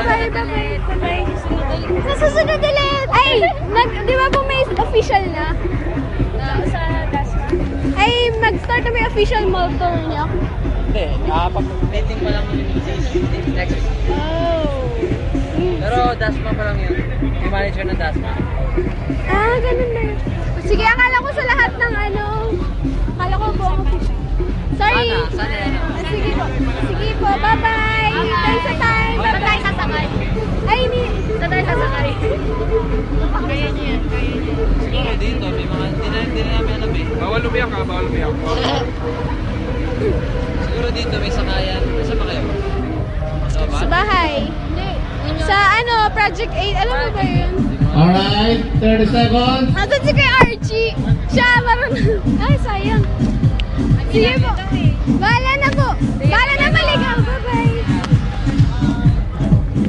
Bye-bye, bye-bye. Sa susunod ulit. Ay, di ba po may official na? Sa Dasma. Ay, mag-start na may official mall tour niya. Hindi, pag-meeting pa lang yung next week. Oh. Pero Dasma pa lang yun. Yung manager ng Dasma. Ah, ganun na yun. Sige, akala ko sa lahat ng ano. Akala ko buong official. Sorry. Sana yan. Sige po. Sige po, bye-bye. Thanks sa time. Saan tayo sasakay? Ay, Saan tayo sasakay? Kaya niyo yan, kaya niyo. Siguro dito, may mga, hindi na namin alam eh. Bawal lumiyak ha, bawal lumiyak. Siguro dito may sakayan. Saan ba kayo? Sa ba? sa bahay. Sa ano, Project 8. Alam mo ba yun? Alright, 30 seconds. Asan si kay Archie? Siya, marunong. Ay, sayang. Sige po. Bahala na po. Bahala na maligaw.